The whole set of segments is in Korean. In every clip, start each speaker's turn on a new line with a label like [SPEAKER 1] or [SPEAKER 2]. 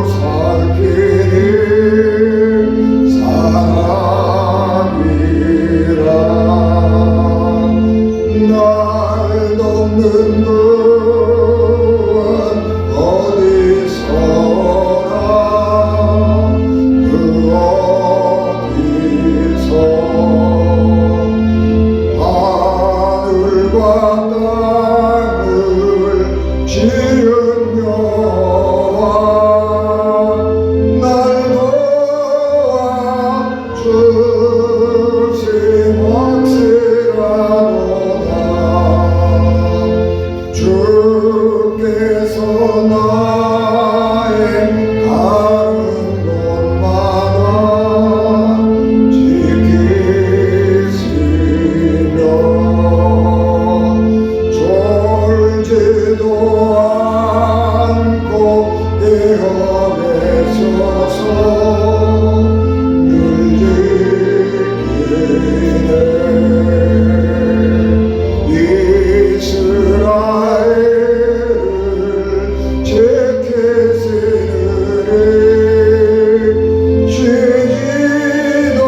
[SPEAKER 1] 살피니 사람이라. 날 돕는 분 어디서나 그 어디서 하늘과 땅을 지은 여호와 날 도와주신 확실하도다. 주께서 나의 가는 곳마다 지키시며 졸지도 않고 깨어 계셔서 늘 지키네. 이스라엘을 지키시느니 쉬지도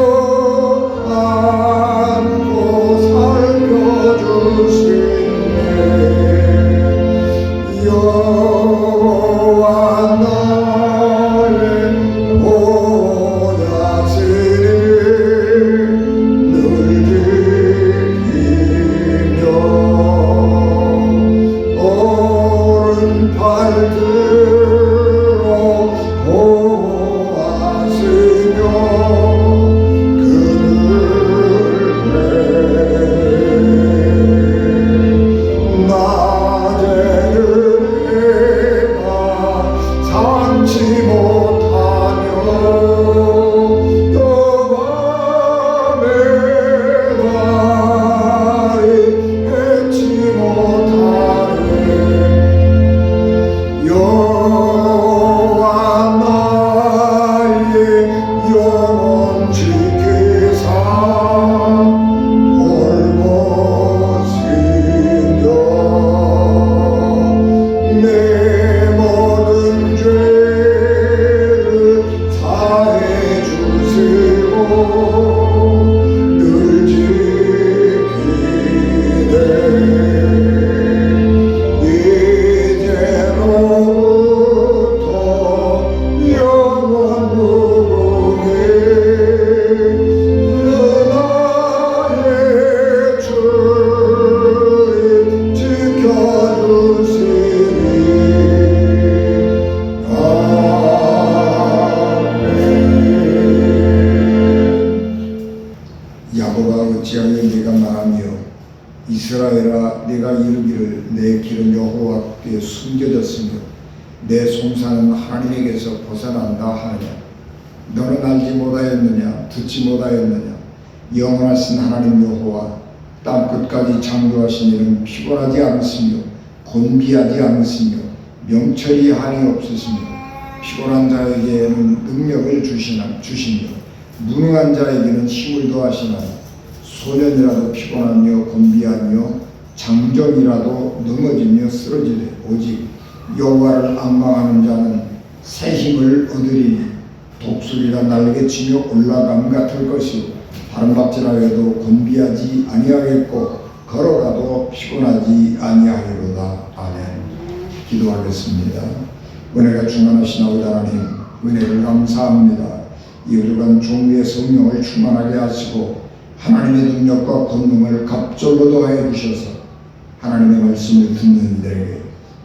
[SPEAKER 1] 않고 살펴주시네. 여호와 나의 보좌시니 늘 지키며 오른팔 들어 보호하시며 그늘 낮에는 해가 삼지 못하며 또 밤에 달이 해치 못하네. 여호와 나의 영혼 지키사 돌보시며 내 모든 죄를 사해 주시고 늘 지키네. 이제로부터 영원 무궁히 나의 주님 지켜주시니. 아멘. 야곱아 어찌하여 네가 말하며 이스라엘아 네가 이르기를 내 길은 여호와께 숨겨졌으며 내 송사는 하나님에게서 벗어난다 하느냐. 너는 알지 못하였느냐 듣지 못하였느냐. 영원하신 하나님 여호와 땅 끝까지 창조하신 이는 피곤하지 않으시며 곤비하지 않으시며 명철이 한이 없으시며 피곤한 자에게는 능력을 주시며 무능한 자에게는 힘을 더하시나니 소년이라도 피곤하며 곤비하며 장정이라도 넘어지며 쓰러지되 오직 여호와를 앙망하는 자는 새 힘을 얻으리니 독수리가 날개치며 올라감 같을 것이요 바람박질하여도 곤비하지 아니하겠고 걸어가도 피곤하지 아니하리로다. 아멘. 기도하겠습니다. 은혜가 충만하신 아버지 하나님, 은혜를 감사합니다. 이 오죽한 종류의 성령을 충만하게 하시고 하나님의 능력과 권능을 갑절로 더하여 주셔서 하나님의 말씀을 듣는 이들에게,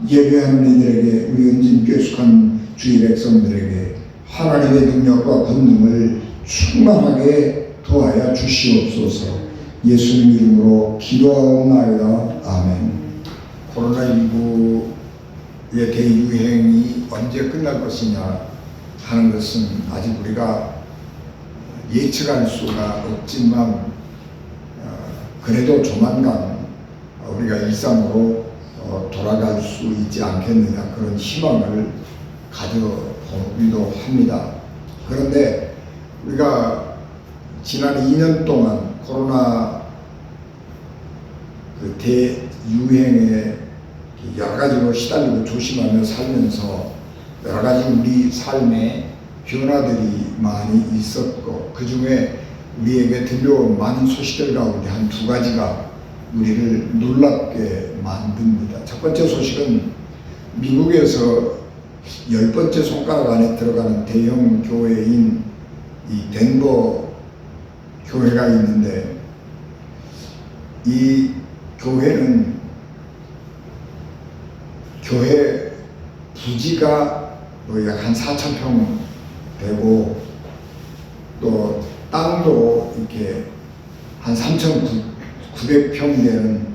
[SPEAKER 1] 예배하는 이들에게, 우리 은진교회 속한 주의 백성들에게 하나님의 능력과 권능을 충만하게 더하여 주시옵소서. 예수님 이름으로 기도하옵나이다. 아멘. 코로나19의 대유행이 언제 끝날 것이냐 하는 것은 아직 우리가 예측할 수가 없지만 그래도 조만간 우리가 일상으로 돌아갈 수 있지 않겠느냐 그런 희망을 가져보기도 합니다. 그런데 우리가 지난 2년 동안 코로나 그 대유행에 여러 가지로 시달리고 조심하며 살면서 여러 가지 우리 삶에 변화들이 많이 있었고, 그 중에 우리에게 들려온 많은 소식들 가운데 한 두 가지가 우리를 놀랍게 만듭니다. 첫 번째 소식은 미국에서 10번째 손가락 안에 들어가는 대형 교회인 이 덴버 교회가 있는데, 이 교회는 교회 부지가 약 한 4,000평 되고, 또 땅도 이렇게 한 3,900평 되는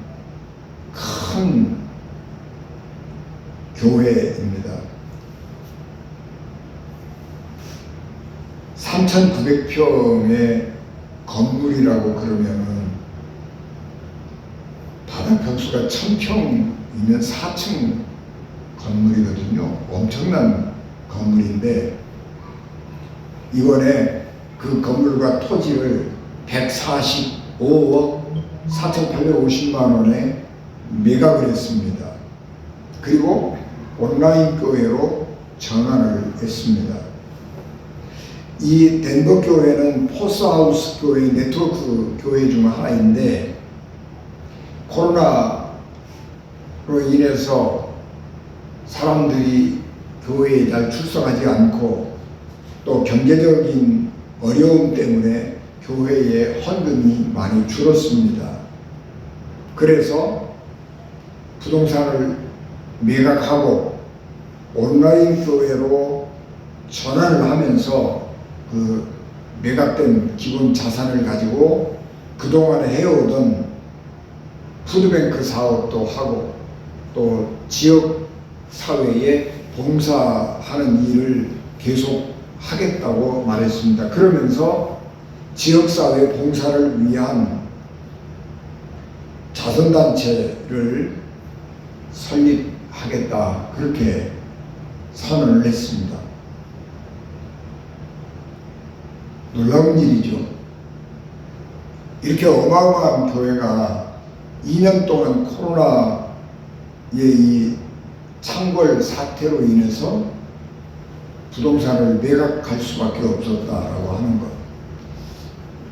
[SPEAKER 1] 큰 교회입니다. 3,900평의 건물이라고 그러면은 바닥 평수가 1,000평이면 4층 건물이거든요. 엄청난 건물인데, 이번에 그 건물과 토지를 145억 4,850만 원에 매각을 했습니다. 그리고 온라인 교회로 전환을 했습니다. 이 덴버 교회는 포스하우스 교회 네트워크 교회 중 하나인데, 코로나로 인해서 사람들이 교회에 잘 출석하지 않고, 또 경제적인 어려움 때문에 교회의 헌금이 많이 줄었습니다. 그래서 부동산을 매각하고 온라인 교회로 전환을 하면서 그 매각된 기본 자산을 가지고 그동안에 해오던 푸드뱅크 사업도 하고, 또 지역 사회에 봉사하는 일을 계속 하겠다고 말했습니다. 그러면서 지역사회 봉사를 위한 자선단체를 설립하겠다, 그렇게 선언을 했습니다. 놀라운 일이죠. 이렇게 어마어마한 교회가 2년 동안 코로나의 이 창궐 사태로 인해서 부동산을 매각할 수밖에 없었다라고 하는 것,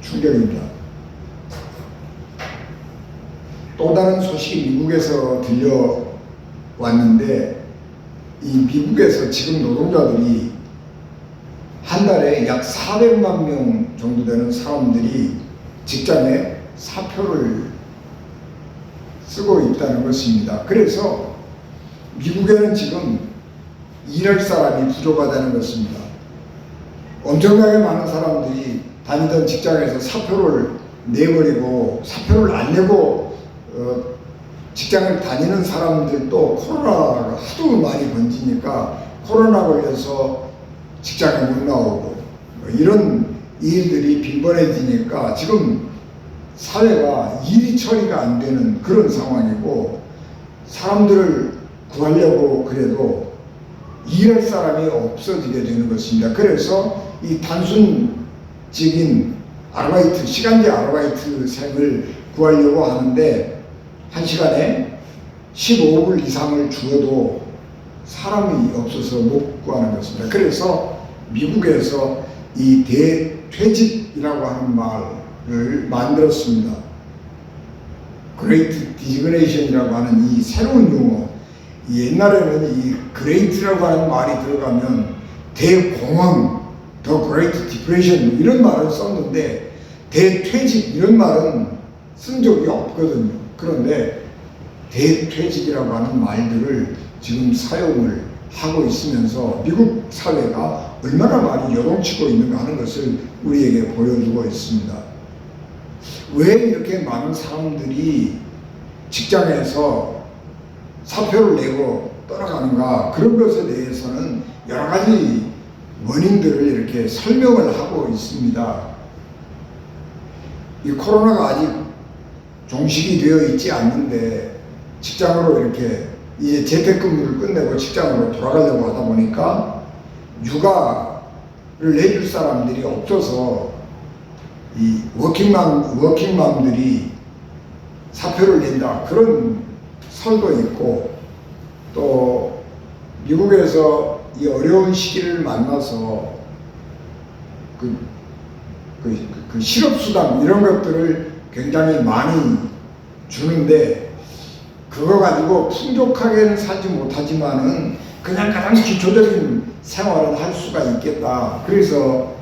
[SPEAKER 1] 충격입니다. 또 다른 소식이 미국에서 들려왔는데, 이 미국에서 지금 노동자들이 한 달에 약 400만 명 정도 되는 사람들이 직장에 사표를 쓰고 있다는 것입니다. 그래서 미국에는 지금 일할 사람이 부족하다는 것입니다. 엄청나게 많은 사람들이 다니던 직장에서 사표를 내버리고, 사표를 안 내고 직장을 다니는 사람들도 코로나가 하도 많이 번지니까 코로나 걸려서 직장에 못 나오고, 이런 일들이 빈번해지니까 지금 사회가 일이 처리가 안 되는 그런 상황이고, 사람들을 구하려고 그래도 일할 사람이 없어지게 되는 것입니다. 그래서 이 단순적인 아르바이트, 시간제 아르바이트생을 구하려고 하는데, 한 시간에 15불 이상을 주어도 사람이 없어서 못 구하는 것입니다. 그래서 미국에서 이 대퇴직이라고 하는 말을 만들었습니다. 그레이트 디지그네이션이라고 하는 이 새로운 용어, 옛날에는 이 그레이트라고 하는 말이 들어가면 대공황, 더 그레이트 디프레션 이런 말을 썼는데, 대퇴직 이런 말은 쓴 적이 없거든요. 그런데 대퇴직이라고 하는 말들을 지금 사용을 하고 있으면서 미국 사회가 얼마나 많이 요동치고 있는가 하는 것을 우리에게 보여주고 있습니다. 왜 이렇게 많은 사람들이 직장에서 사표를 내고 떠나가는가, 그런 것에 대해서는 여러 가지 원인들을 이렇게 설명을 하고 있습니다. 이 코로나가 아직 종식이 되어 있지 않는데, 직장으로 이렇게 이제 재택근무를 끝내고 직장으로 돌아가려고 하다 보니까 육아를 내줄 사람들이 없어서 이 워킹맘들이 사표를 낸다, 그런 설도 있고, 또 미국에서 이 어려운 시기를 만나서 그 실업수당 이런 것들을 굉장히 많이 주는데 그거 가지고 풍족하게는 살지 못하지만은 그냥 가장 기초적인 생활은 할 수가 있겠다. 그래서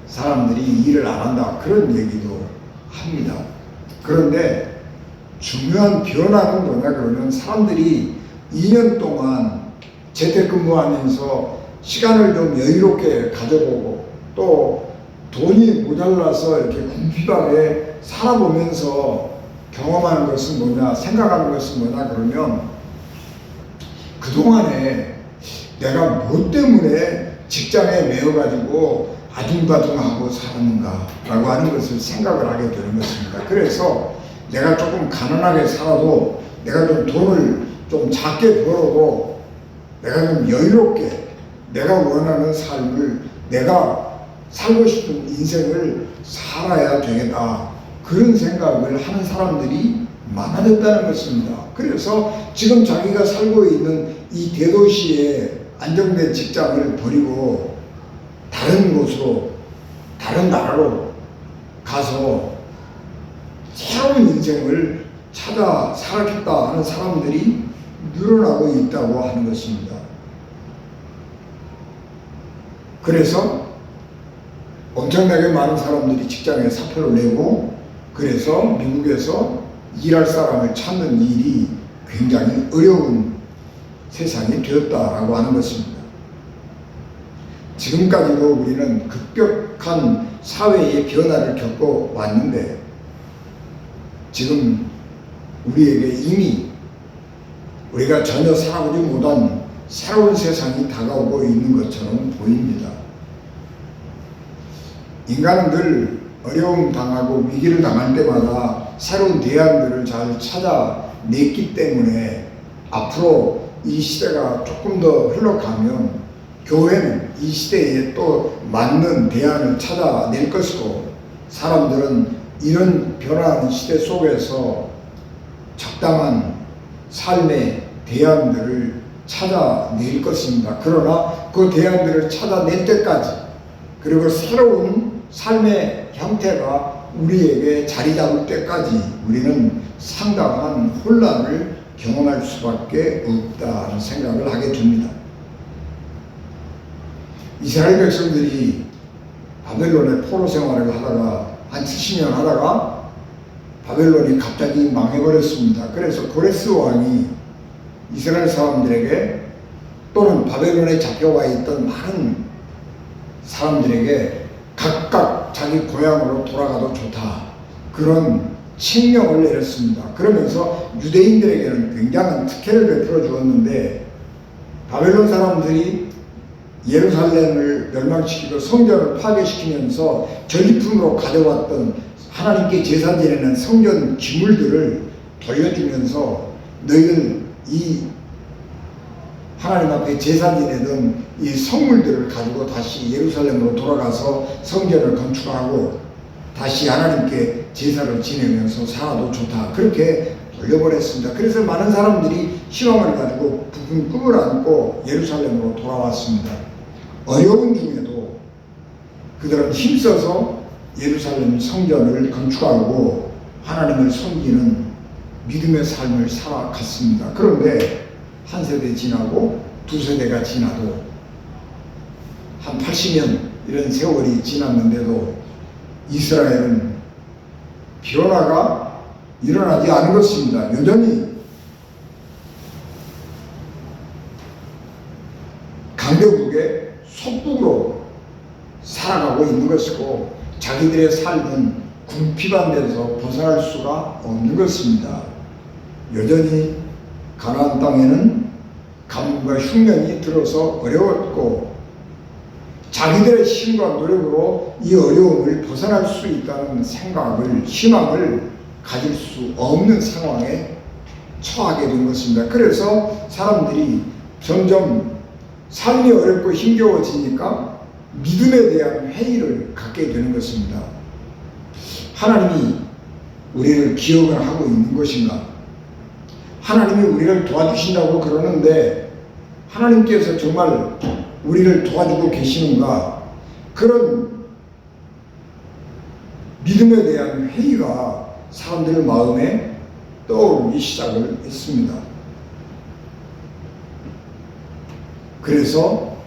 [SPEAKER 1] 사람들이 일을 안 한다 그런 얘기도 합니다. 그런데 중요한 변화는 뭐냐 그러면 사람들이 2년 동안 재택근무하면서 시간을 좀 여유롭게 가져보고 또 돈이 모자라서 이렇게 궁핍하게 살아보면서 경험하는 것은 뭐냐, 생각하는 것은 뭐냐 그러면 그동안에 내가 뭐 때문에 직장에 매여가지고 아둥바둥하고 살았는가 라고 하는 것을 생각을 하게 되는 것입니다. 그래서 내가 조금 가난하게 살아도 내가 좀 돈을 좀 작게 벌어도 내가 좀 여유롭게 내가 원하는 삶을 내가 살고 싶은 인생을 살아야 되겠다. 그런 생각을 하는 사람들이 많아졌다는 것입니다. 그래서 지금 자기가 살고 있는 이 대도시의 안정된 직장을 버리고 다른 곳으로, 다른 나라로 가서 새로운 인생을 찾아 살겠다 하는 사람들이 늘어나고 있다고 하는 것입니다. 그래서 엄청나게 많은 사람들이 직장에 사표를 내고 그래서 미국에서 일할 사람을 찾는 일이 굉장히 어려운 세상이 되었다라고 하는 것입니다. 지금까지도 우리는 급격한 사회의 변화를 겪어왔는데 지금 우리에게 이미 우리가 전혀 살아보지 못한 새로운 세상이 다가오고 있는 것처럼 보입니다. 인간은 늘 어려움 당하고 위기를 당할 때마다 새로운 대안들을 잘 찾아냈기 때문에 앞으로 이 시대가 조금 더 흘러가면 교회는 이 시대에 또 맞는 대안을 찾아낼 것이고 사람들은 이런 변화하는 시대 속에서 적당한 삶의 대안들을 찾아낼 것입니다. 그러나 그 대안들을 찾아낼 때까지 그리고 새로운 삶의 형태가 우리에게 자리 잡을 때까지 우리는 상당한 혼란을 경험할 수밖에 없다는 생각을 하게 됩니다. 이스라엘 백성들이 바벨론의 포로 생활을 하다가 한 70년 하다가 바벨론이 갑자기 망해버렸습니다. 그래서 고레스 왕이 이스라엘 사람들에게 또는 바벨론에 잡혀와 있던 많은 사람들에게 각각 자기 고향으로 돌아가도 좋다. 그런 칙령을 내렸습니다. 그러면서 유대인들에게는 굉장한 특혜를 베풀어 주었는데 바벨론 사람들이 예루살렘을 멸망시키고 성전을 파괴시키면서 전리품으로 가져왔던 하나님께 제사 지내는 성전 기물들을 돌려주면서 너희들 이 하나님 앞에 제사 지내던 이 성물들을 가지고 다시 예루살렘으로 돌아가서 성전을 건축하고 다시 하나님께 제사를 지내면서 살아도 좋다. 그렇게 돌려버렸습니다. 그래서 많은 사람들이 희망을 가지고 부푼 꿈을 안고 예루살렘으로 돌아왔습니다. 어려운 중에도 그들은 힘써서 예루살렘 성전을 건축하고 하나님을 섬기는 믿음의 삶을 살아갔습니다. 그런데 한 세대 지나고 두 세대가 지나도 한 80년 이런 세월이 지났는데도 이스라엘은 변화가 일어나지 않은 것입니다. 여전히 강대국의 속국으로 살아가고 있는 것이고 자기들의 삶은 궁핍한 데서 벗어날 수가 없는 것입니다. 여전히 가나안 땅에는 가뭄과 흉년이 들어서 어려웠고 자기들의 힘과 노력으로 이 어려움을 벗어날 수 있다는 생각을, 희망을 가질 수 없는 상황에 처하게 된 것입니다. 그래서 사람들이 점점 삶이 어렵고 힘겨워지니까 믿음에 대한 회의를 갖게 되는 것입니다. 하나님이 우리를 기억을 하고 있는 것인가? 하나님이 우리를 도와주신다고 그러는데 하나님께서 정말 우리를 도와주고 계시는가, 그런 믿음에 대한 회의가 사람들 마음에 떠오르기 시작을 했습니다. 그래서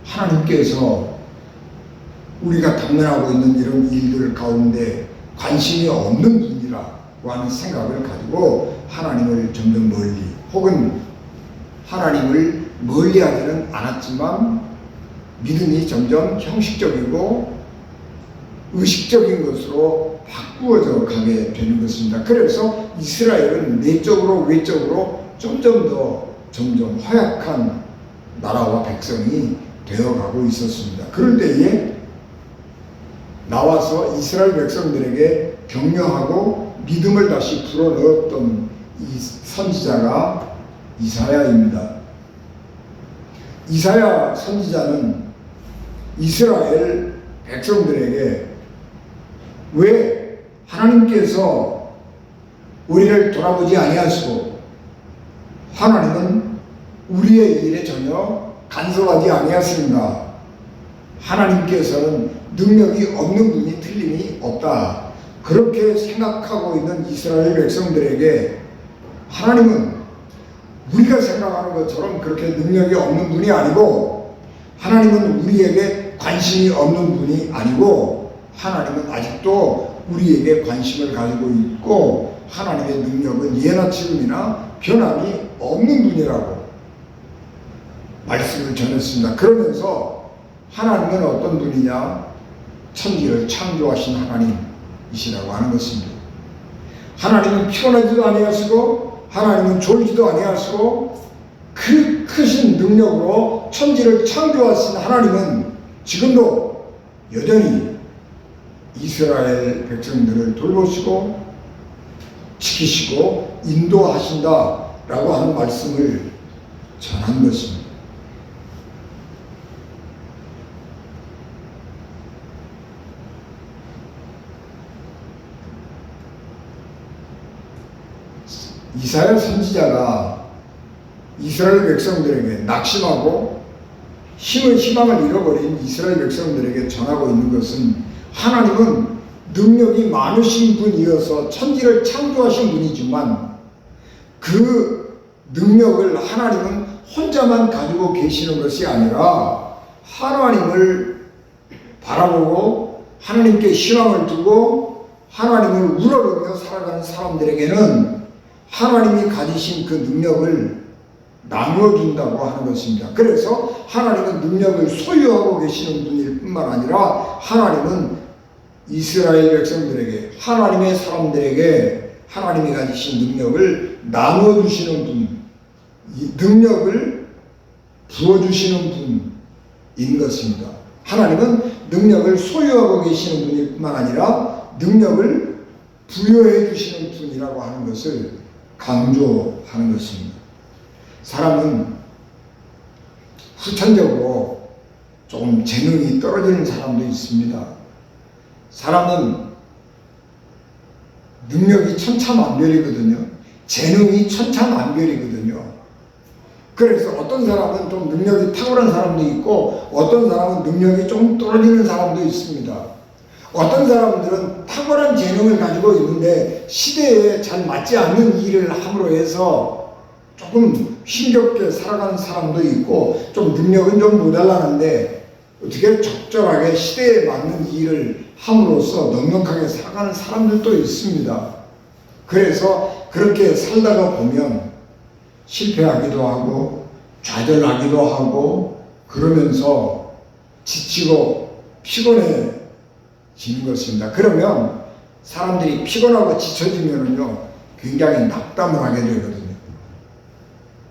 [SPEAKER 1] 하나님께서 우리가 당면하고 있는 이런 일들 가운데 관심이 없는 분이라고 하는 생각을 가지고 하나님을 점점 멀리, 혹은 하나님을 멀리하지는 않았지만 믿음이 점점 형식적이고 의식적인 것으로 바꾸어져 가게 되는 것입니다. 그래서 이스라엘은 내적으로 외적으로 점점 허약한 나라와 백성이 되어가고 있었습니다. 그럴 때에 나와서 이스라엘 백성들에게 격려하고 믿음을 다시 불어넣었던 이 선지자가 이사야입니다. 이사야 선지자는 이스라엘 백성들에게 왜 하나님께서 우리를 돌아보지 아니하시고 하나님은 우리의 일에 전혀 간섭하지 아니하시는가, 하나님께서는 능력이 없는 분이 틀림이 없다, 그렇게 생각하고 있는 이스라엘 백성들에게 하나님은 우리가 생각하는 것처럼 그렇게 능력이 없는 분이 아니고, 하나님은 우리에게 관심이 없는 분이 아니고, 하나님은 아직도 우리에게 관심을 가지고 있고, 하나님의 능력은 예나 지금이나 변함이 없는 분이라고 말씀을 전했습니다. 그러면서 하나님은 어떤 분이냐? 천지를 창조하신 하나님이시라고 하는 것입니다. 하나님은 피곤하지도 아니하시고 하나님은 졸지도 아니하시고 그 크신 능력으로 천지를 창조하신 하나님은 지금도 여전히 이스라엘 백성들을 돌보시고 지키시고 인도하신다라고 하는 말씀을 전한 것입니다. 이사야 선지자가 이스라엘 백성들에게 낙심하고 희망을 잃어버린 이스라엘 백성들에게 전하고 있는 것은, 하나님은 능력이 많으신 분이어서 천지를 창조하신 분이지만 그 능력을 하나님은 혼자만 가지고 계시는 것이 아니라 하나님을 바라보고 하나님께 희망을 두고 하나님을 우러러며 살아가는 사람들에게는 하나님이 가지신 그 능력을 나누어준다고 하는 것입니다. 그래서 하나님은 능력을 소유하고 계시는 분일 뿐만 아니라 하나님은 이스라엘 백성들에게, 하나님의 사람들에게 하나님이 가지신 능력을 나누어주시는 분, 이 능력을 부어주시는 분인 것입니다. 하나님은 능력을 소유하고 계시는 분일 뿐만 아니라 능력을 부여해 주시는 분이라고 하는 것을 강조하는 것입니다. 사람은 후천적으로 조금 재능이 떨어지는 사람도 있습니다. 사람은 능력이 천차만별이거든요. 재능이 천차만별이거든요. 그래서 어떤 사람은 좀 능력이 탁월한 사람도 있고 어떤 사람은 능력이 좀 떨어지는 사람도 있습니다. 어떤 사람들은 탁월한 재능을 가지고 있는데 시대에 잘 맞지 않는 일을 함으로 해서 조금 힘겹게 살아가는 사람도 있고, 좀 능력은 좀 모자라는데 어떻게 적절하게 시대에 맞는 일을 함으로써 넉넉하게 살아가는 사람들도 있습니다. 그래서 그렇게 살다가 보면 실패하기도 하고 좌절하기도 하고 그러면서 지치고 피곤해지는 것입니다. 그러면 사람들이 피곤하고 지쳐지면은요 굉장히 낙담을 하게 되거든요.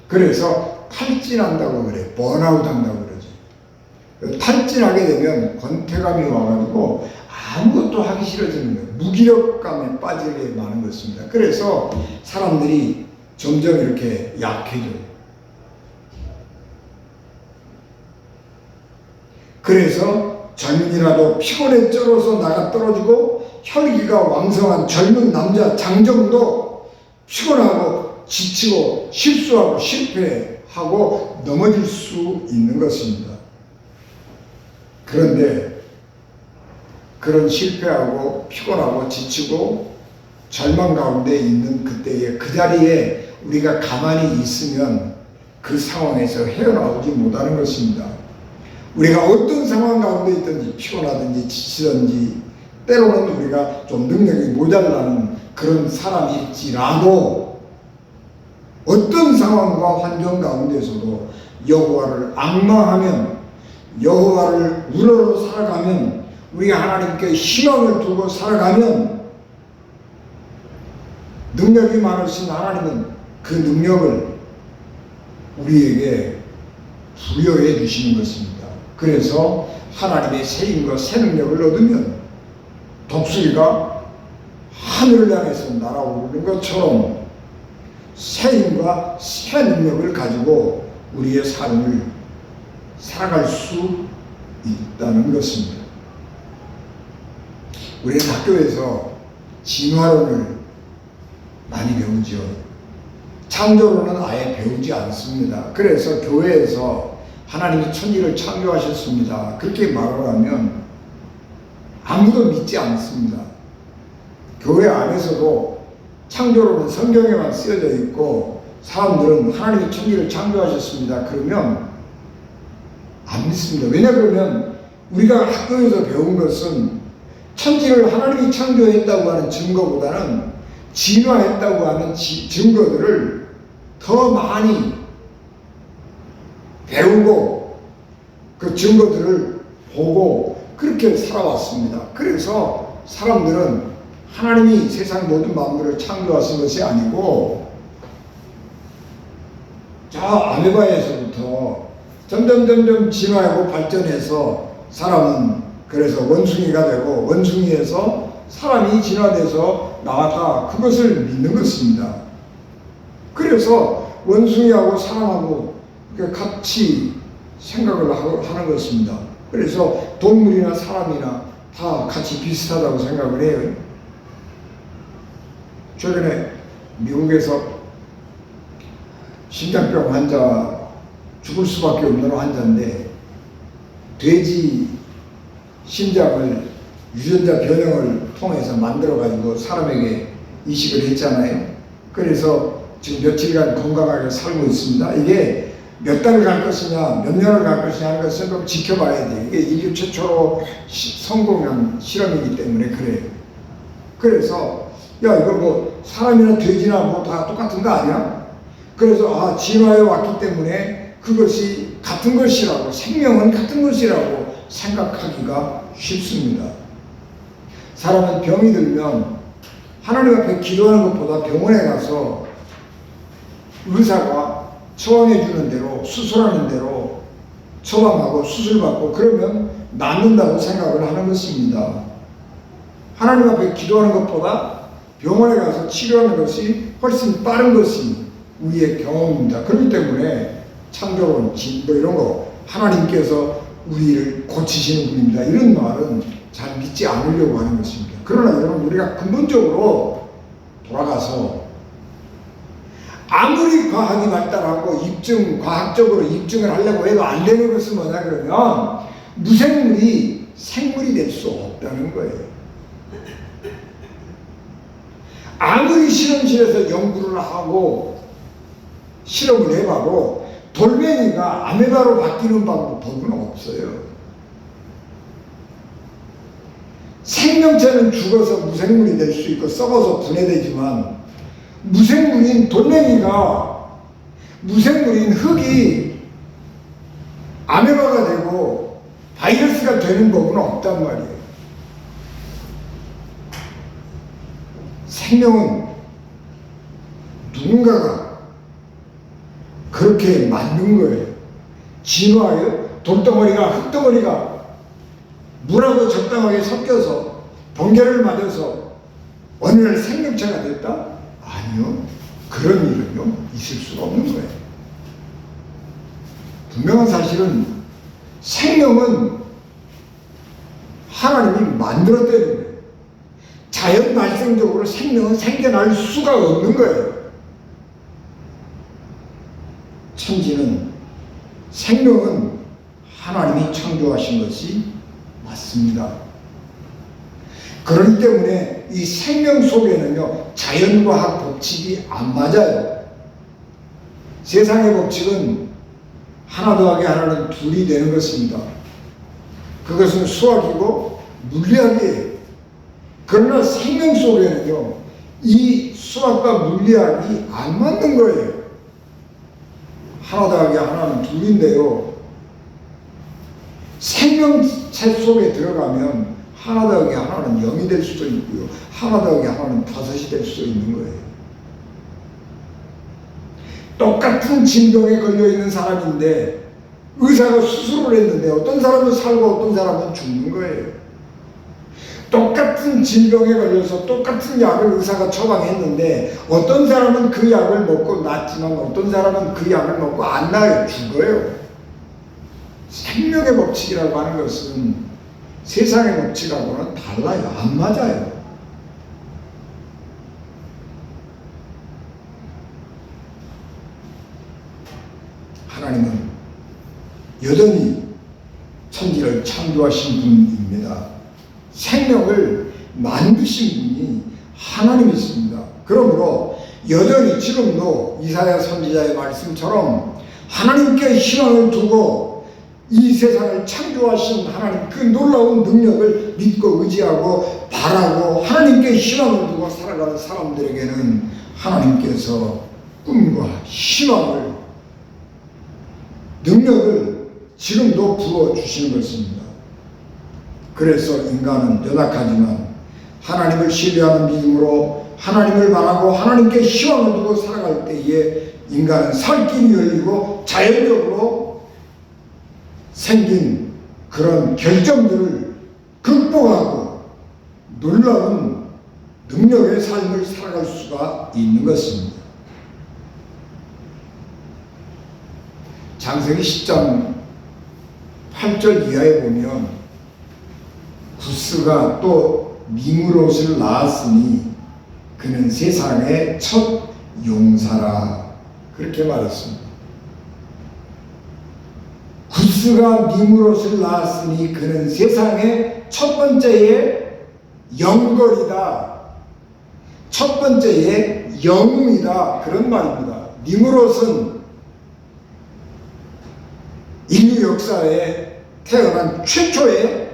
[SPEAKER 1] 그래서 탈진한다고 그래, 번아웃 한다고 그러죠. 탈진하게 되면 권태감이 와가지고 아무것도 하기 싫어지는 거예요. 무기력감에 빠지게 많은 것입니다. 그래서 사람들이 점점 이렇게 약해져요. 그래서 젊은이라도 피곤에 쩔어서 나가 떨어지고 혈기가 왕성한 젊은 남자 장정도 피곤하고 지치고 실수하고 실패하게 하고 넘어질 수 있는 것입니다. 그런데 그런 실패하고 피곤하고 지치고 절망 가운데 있는 그때에 그 자리에 우리가 가만히 있으면 그 상황에서 헤어나오지 못하는 것입니다. 우리가 어떤 상황 가운데 있든지 피곤하든지 지치든지 때로는 우리가 좀 능력이 모자라는 그런 사람일지라도 어떤 상황과 환경 가운데서도 여호와를 앙망하면 여호와를 우러러 살아가면 우리가 하나님께 희망을 두고 살아가면 능력이 많으신 하나님은 그 능력을 우리에게 부여해 주시는 것입니다. 그래서 하나님의 새 힘과 새 능력을 얻으면 독수리가 하늘을 향해서 날아오르는 것처럼 새 힘과 새 능력을 가지고 우리의 삶을 살아갈 수 있다는 것입니다. 우리는 학교에서 진화론을 많이 배우죠. 창조론은 아예 배우지 않습니다. 그래서 교회에서 하나님이 천지를 창조하셨습니다. 그렇게 말을 하면 아무도 믿지 않습니다. 교회 안에서도 창조론은 성경에만 쓰여져 있고 사람들은 하나님이 천지를 창조하셨습니다. 그러면 안 믿습니다. 왜냐 그러면 우리가 학교에서 배운 것은 천지를 하나님이 창조했다고 하는 증거보다는 진화했다고 하는 증거들을 더 많이 배우고 그 증거들을 보고 그렇게 살아왔습니다. 그래서 사람들은 하나님이 세상 모든 만물을 창조하신 것이 아니고 저 아메바에서부터 점점 진화하고 발전해서 사람은 그래서 원숭이가 되고 원숭이에서 사람이 진화돼서 나왔다. 그것을 믿는 것입니다. 그래서 원숭이하고 사람하고 같이 생각을 하는 것입니다. 그래서 동물이나 사람이나 다 같이 비슷하다고 생각을 해요. 최근에 미국에서 심장병 환자 죽을 수밖에 없는 환자인데 돼지 심장을 유전자 변형을 통해서 만들어 가지고 사람에게 이식을 했잖아요. 그래서 지금 며칠간 건강하게 살고 있습니다. 이게 몇 달을 갈 것이냐 몇 년을 갈 것이냐 하는 것을 좀 지켜봐야 돼요. 이게 인류 최초로 성공한 실험이기 때문에 그래요. 그래서 야 이거 뭐 사람이나 돼지나 뭐 다 똑같은 거 아니야? 그래서 진화해 왔기 때문에 그것이 같은 것이라고 생명은 같은 것이라고 생각하기가 쉽습니다. 사람은 병이 들면 하나님 앞에 기도하는 것보다 병원에 가서 의사가 처방해 주는 대로 수술하는 대로 처방하고 수술받고 그러면 낫는다고 생각을 하는 것입니다. 하나님 앞에 기도하는 것보다 병원에 가서 치료하는 것이 훨씬 빠른 것이 우리의 경험입니다. 그렇기 때문에 창조론, 진보 이런 거 하나님께서 우리를 고치시는 분입니다. 이런 말은 잘 믿지 않으려고 하는 것입니다. 그러나 여러분 우리가 근본적으로 돌아가서 아무리 과학이 발달하고 과학적으로 입증을 하려고 해도 안 되는 것은 뭐냐 그러면 무생물이 생물이 될 수 없다는 거예요. 아무리 실험실에서 연구를 하고 실험을 해봐도 돌멩이가 아메바로 바뀌는 법은 없어요. 생명체는 죽어서 무생물이 될 수 있고 썩어서 분해되지만 무생물인 무생물인 흙이 아메바가 되고 바이러스가 되는 법은 없단 말이에요. 생명은 누군가가 그렇게 만든 거예요. 진화예요. 돌덩어리가 흙덩어리가 물하고 적당하게 섞여서 번개를 맞아서 어느 날 생명체가 됐다? 아니요. 그런 일은요 있을 수가 없는 거예요. 분명한 사실은 생명은 하나님이 만들었다는 거예요. 자연 발생적으로 생명은 생겨날 수가 없는 거예요. 천지는 생명은 하나님이 창조하신 것이 맞습니다. 그렇기 때문에 이 생명 속에는요, 자연과학 법칙이 안 맞아요. 세상의 법칙은 하나 더하기 하나는 둘이 되는 것입니다. 그것은 수학이고 물리학이에요. 그러나 생명 속에는요, 이 수학과 물리학이 안 맞는 거예요. 하나 더하기 하나는 둘인데요, 생명체 속에 들어가면 하나 더하기 하나는 0이 될 수도 있고요, 하나 더하기 하나는 5이 될 수도 있는 거예요. 똑같은 질병에 걸려있는 사람인데 의사가 수술을 했는데 어떤 사람은 살고 어떤 사람은 죽는 거예요. 똑같은 질병에 걸려서 똑같은 약을 의사가 처방했는데 어떤 사람은 그 약을 먹고 낫지만 어떤 사람은 그 약을 먹고 안 나아요. 죽어요. 생명의 법칙이라고 하는 것은 세상의 법칙하고는 달라요. 안 맞아요. 하나님은 여전히 천지를 창조하신 분입니다. 생명을 만드신 분이 하나님이십니다. 그러므로 여전히 지금도 이사야 선지자의 말씀처럼 하나님께 희망을 두고 이 세상을 창조하신 하나님 그 놀라운 능력을 믿고 의지하고 바라고 하나님께 희망을 두고 살아가는 사람들에게는 하나님께서 꿈과 희망을, 능력을 지금도 부어주시는 것입니다. 그래서 인간은 연약하지만 하나님을 신뢰하는 믿음으로 하나님을 바라고 하나님께 희망을 두고 살아갈 때에 인간은 살 길이 열리고 자연적으로 생긴 그런 결정들을 극복하고 놀라운 능력의 삶을 살아갈 수가 있는 것입니다. 창세기 10장 8절 이하에 보면 구스가 또 니므롯을 낳았으니 그는 세상의 첫 용사라 그렇게 말했습니다. 구스가 니므롯을 낳았으니 그는 세상의 첫 번째의 영걸이다, 첫 번째의 영웅이다 그런 말입니다. 니므롯은 인류 역사에 태어난 최초의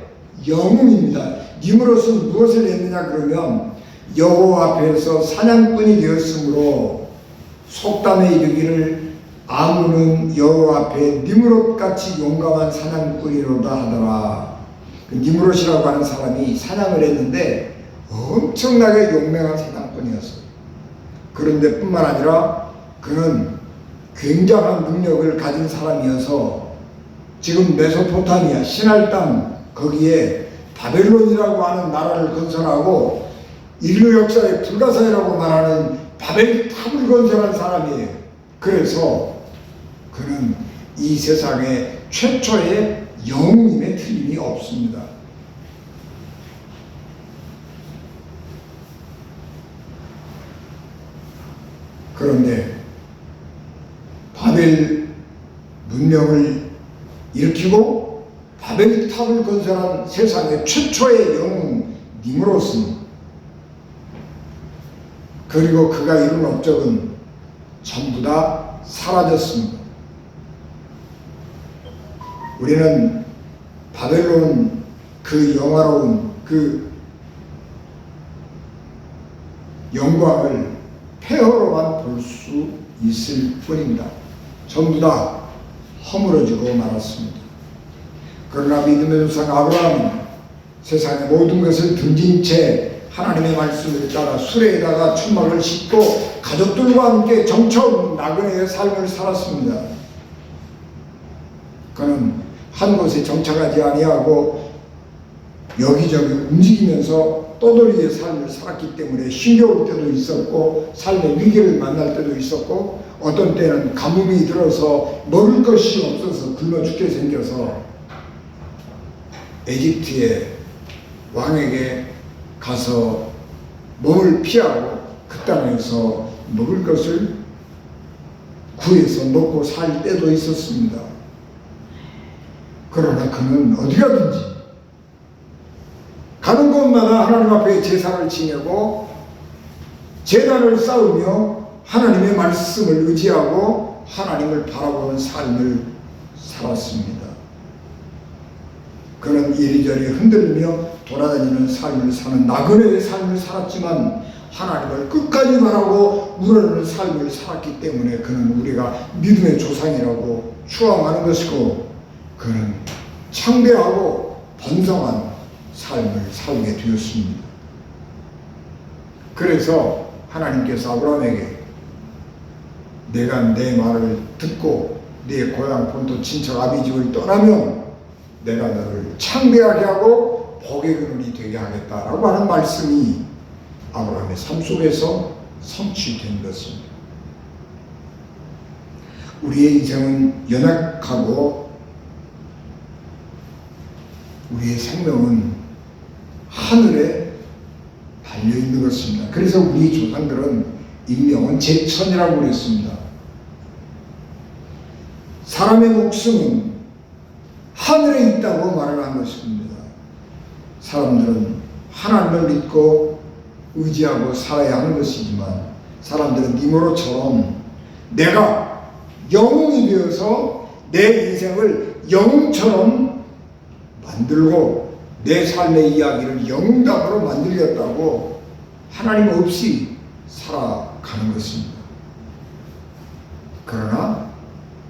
[SPEAKER 1] 영웅입니다. 니므롯은 무엇을 했느냐 그러면 여호와 앞에서 사냥꾼이 되었으므로 속담에 이르기를 아무는 여호와 앞에 니므롯같이 용감한 사냥꾼이로다 하더라. 니므롯이라고 하는 사람이 사냥을 했는데 엄청나게 용맹한 사냥꾼이었어요. 그런데 뿐만 아니라 그는 굉장한 능력을 가진 사람이어서 지금 메소포타미아 신할 땅 거기에 바벨론이라고 하는 나라를 건설하고 인류 역사의 불가사의라고 말하는 바벨탑을 건설한 사람이에요. 그래서 그는 이 세상의 최초의 영웅임에 틀림이 없습니다. 그런데 바벨 문명을 일으키고 바벨탑을 건설한 세상의 최초의 영웅 니므롯은 그리고 그가 이룬 업적은 전부 다 사라졌습니다. 우리는 바벨론 그 영화로운 그 영광을 폐허로만 볼 수 있을 뿐입니다. 전부 다 허물어지고 말았습니다. 그러나 믿음의 조상 아브라함은 세상의 모든 것을 등진 채 하나님의 말씀을 따라 수레에다가 천막을 싣고 가족들과 함께 정처없는 나그네의 삶을 살았습니다. 그는 한 곳에 정착하지 아니하고 여기저기 움직이면서 떠돌이의 삶을 살았기 때문에 힘겨울 때도 있었고 삶의 위기를 만날 때도 있었고 어떤 때는 가뭄이 들어서 먹을 것이 없어서 굶어 죽게 생겨서 에집트의 왕에게 가서 몸을 피하고 그 땅에서 먹을 것을 구해서 먹고 살 때도 있었습니다. 그러나 그는 어디 가든지 가는 곳마다 하나님 앞에 제사를 지내고 제단을 쌓으며 하나님의 말씀을 의지하고 하나님을 바라보는 삶을 살았습니다. 그는 이리저리 흔들리며 돌아다니는 삶을 사는 나그네의 삶을 살았지만 하나님을 끝까지 바라고 우러르는 삶을 살았기 때문에 그는 우리가 믿음의 조상이라고 추앙하는 것이고, 그는 창대하고 번성한 삶을 살게 되었습니다. 그래서 하나님께서 아브라함에게 내가 내 말을 듣고 네 고향 본토 친척 아비집을 떠나면 내가 너를 창대하게 하고 복의 근원이 되게 하겠다라고 하는 말씀이 아브라함의 삶 속에서 성취된 것입니다. 우리의 인생은 연약하고 우리의 생명은 하늘에 달려있는 것입니다. 그래서 우리 조상들은 인명은 제천이라고 그랬습니다. 사람의 목숨은 하늘에 있다고 말을 한 것입니다. 사람들은 하나님을 믿고 의지하고 살아야 하는 것이지만 사람들은 니모로처럼 내가 영웅이 되어서 내 인생을 영웅처럼 만들고 내 삶의 이야기를 영웅답으로 만들겠다고 하나님 없이 살아가는 것입니다. 그러나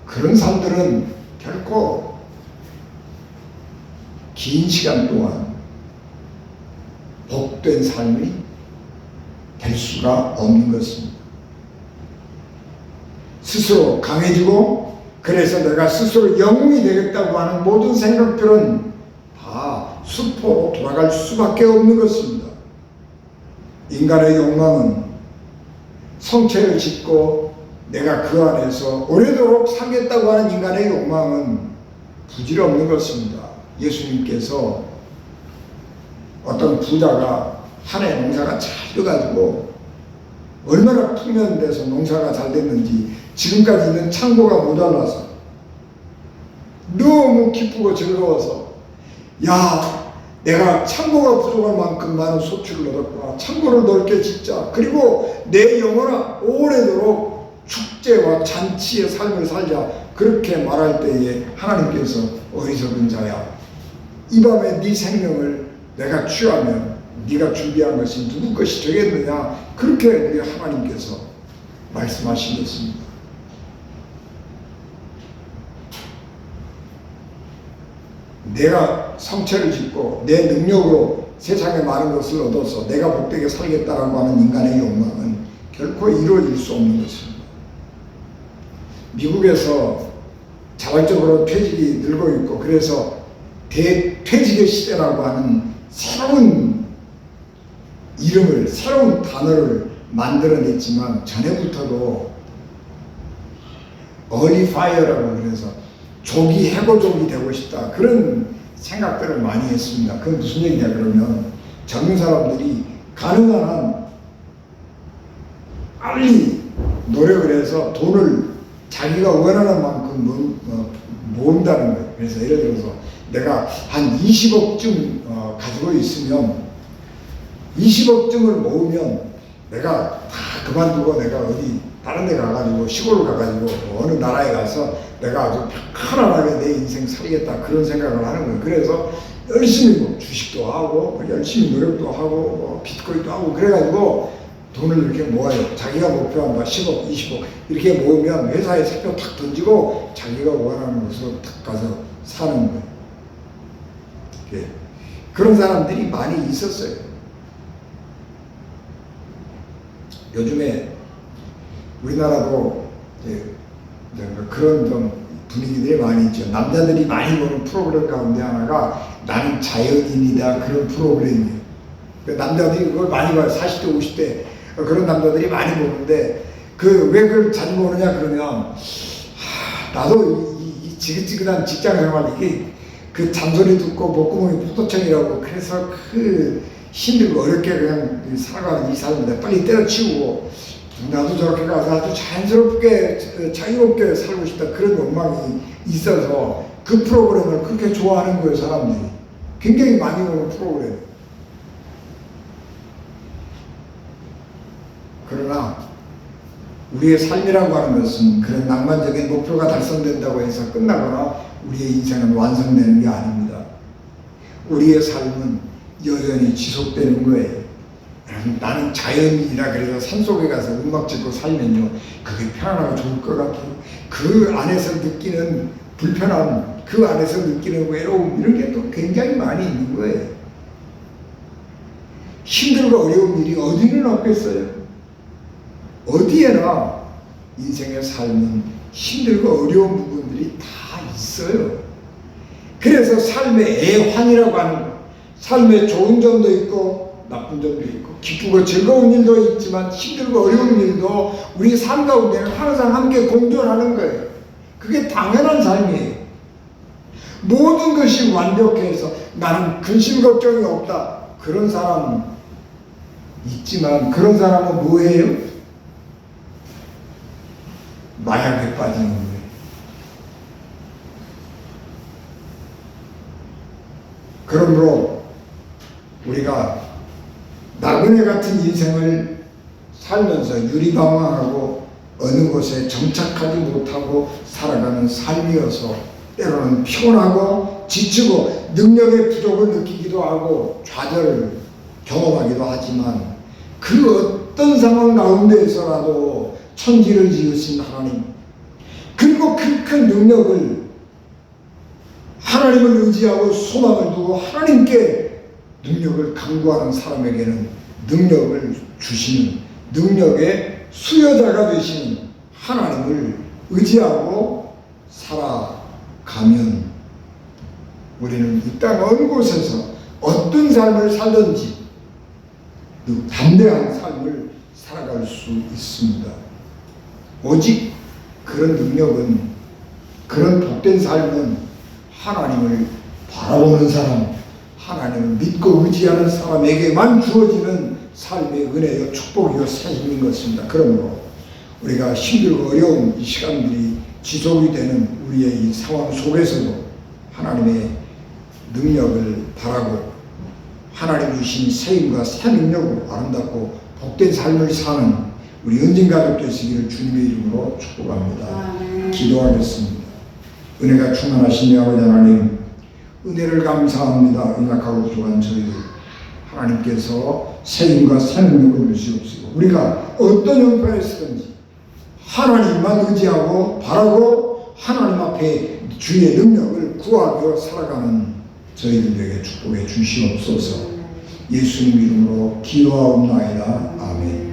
[SPEAKER 1] 그런 사람들은 결코 긴 시간 동안 복된 삶이 될 수가 없는 것입니다. 스스로 강해지고 그래서 내가 스스로 영웅이 되겠다고 하는 모든 생각들은 다 수포로 돌아갈 수밖에 없는 것입니다. 인간의 욕망은 성체를 짓고 내가 그 안에서 오래도록 살겠다고 하는 인간의 욕망은 부질없는 것입니다. 예수님께서 어떤 부자가 한 해 농사가 잘 돼가지고 얼마나 풍년돼서 농사가 잘 됐는지 지금까지 있는 창고가 모자라서 너무 기쁘고 즐거워서 야, 내가 창고가 부족할 만큼 많은 소출을 얻었구나. 창고를 넓게 짓자. 그리고 내 영혼아 오래도록 축제와 잔치의 삶을 살자. 그렇게 말할 때에 하나님께서 어리석은 자야, 이 밤에 네 생명을 내가 취하면 네가 준비한 것이 누구 것이 되겠느냐. 그렇게 우리 하나님께서 말씀하신 것입니다. 내가 성체를 짓고 내 능력으로 세상에 많은 것을 얻어서 내가 복되게 살겠다라고 하는 인간의 욕망은 결코 이루어질 수 없는 것입니다. 미국에서 자발적으로 퇴직이 늘고 있고 그래서 대퇴직의 시대라고 하는 새로운 이름을, 새로운 단어를 만들어냈지만 전에부터도 early fire라고 그래서 조기 해고족이 되고 싶다, 그런 생각들을 많이 했습니다. 그건 무슨 얘기냐 그러면 젊은 사람들이 가능한 한 빨리 노력을 해서 돈을 자기가 원하는 만큼 모은다는 거예요. 그래서 예를 들어서 내가 한 20억쯤 가지고 있으면 20억쯤을 모으면 내가 다 그만두고 내가 어디 다른 데 가가지고 시골 가가지고 어느 나라에 가서 내가 아주 편안하게 내 인생 살겠다, 그런 생각을 하는 거예요. 그래서 열심히 뭐 주식도 하고 열심히 노력도 하고 뭐 비트코인도 하고 그래가지고 돈을 이렇게 모아요. 자기가 목표한 10억, 20억 이렇게 모으면 회사에 사표 탁 던지고 자기가 원하는 곳으로 탁 가서 사는 거예요. 예. 그런 사람들이 많이 있었어요. 요즘에 우리나라도 그런 좀 분위기들이 많이 있죠. 남자들이 많이 보는 프로그램 가운데 하나가 나는 자연인이다, 그런 프로그램이에요. 남자들이 그걸 많이 봐요. 40대, 50대 그런 남자들이 많이 보는데 왜 그걸 자주 보느냐 그러면 나도 이 지긋지긋한 직장 생활, 이게 그 잔소리 듣고 목구멍이 포도청이라고 그래서 그 힘들고 어렵게 그냥 살아가는 이 삶을 빨리 때려치우고 나도 저렇게 가서 아주 자연스럽게 자유롭게 살고 싶다, 그런 욕망이 있어서 그 프로그램을 그렇게 좋아하는 거예요. 사람들이 굉장히 많이 보는 프로그램. 그러나 우리의 삶이라고 하는 것은 그런 낭만적인 목표가 달성된다고 해서 끝나거나 우리의 인생은 완성되는 게 아닙니다. 우리의 삶은 여전히 지속되는 거예요. 나는 자연이라 그래서 산속에 가서 음악 듣고 살면요, 그게 편안하고 좋을 것 같아요. 그 안에서 느끼는 불편함, 그 안에서 느끼는 외로움, 이런 게 또 굉장히 많이 있는 거예요. 힘들고 어려운 일이 어디는 없겠어요? 어디에나 인생의 삶은 힘들고 어려운 부분들이 다 있어요. 그래서 삶의 애환이라고 하는 거, 삶에 좋은 점도 있고 나쁜 점도 있고 기쁘고 즐거운 일도 있지만 힘들고 어려운 일도 우리 삶 가운데는 항상 함께 공존하는 거예요. 그게 당연한 삶이에요. 모든 것이 완벽해서 나는 근심 걱정이 없다, 그런 사람 있지만 그런 사람은 뭐예요? 마약에 빠지는 거예요. 그러므로 우리가 나그네 같은 인생을 살면서 유리방황하고 어느 곳에 정착하지 못하고 살아가는 삶이어서 때로는 피곤하고 지치고 능력의 부족을 느끼기도 하고 좌절을 경험하기도 하지만 그 어떤 상황 가운데에서라도 천지를 지으신 하나님, 그리고 그 큰 능력을 하나님을 의지하고 소망을 두고 하나님께 능력을 간구하는 사람에게는 능력을 주시는, 능력의 수여자가 되시는 하나님을 의지하고 살아가면 우리는 이 땅 어느 곳에서 어떤 삶을 살든지 담대한 삶을 살아갈 수 있습니다. 오직 그런 능력은, 그런 복된 삶은 하나님을 바라보는 사람, 하나님을 믿고 의지하는 사람에게만 주어지는 삶의 은혜요 축복이요 생명인 것입니다. 그러므로 우리가 힘들고 어려운 이 시간들이 지속이 되는 우리의 이 상황 속에서도 하나님의 능력을 바라고 하나님 주신 세임과 새 능력으로 아름답고 복된 삶을 사는 우리 은진 가족 되시기를 주님의 이름으로 축복합니다. 기도하겠습니다. 은혜가 충만하신 아버지 하나님, 은혜를 감사합니다. 연약하고 부족한 저희들 하나님께서 세임과 새 능력을 주시옵시고 우리가 어떤 형편에 서든지 하나님만 의지하고 바라고 하나님 앞에 주의 능력을 구하며 살아가는 저희들에게 축복해 주시옵소서. 예수님 이름으로 기도하옵나이다. 아멘.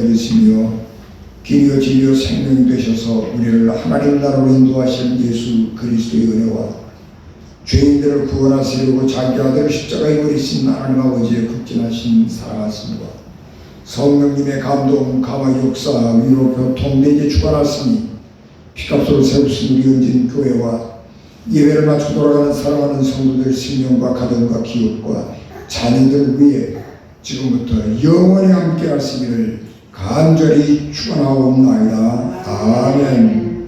[SPEAKER 1] 계시며 길이요 진리요 생명이 되셔서 우리를 하나님 나라로 인도하신 예수 그리스도의 은혜와 죄인들을 구원하시려고 자기 아들을 십자가에 버리신 하나님 아버지의 극진하신 사랑하심과 성령님의 감동, 감화, 역사, 위로, 교통, 내게 주관하시니 피값으로 세우신 우리 은진 교회와 예배를 마쳐 돌아가는 사랑하는 성도들 생명과 가정과 기업과 자녀들 위해 지금부터 영원히 함께 하시기를 간절히 축원하옵나이다. 아멘.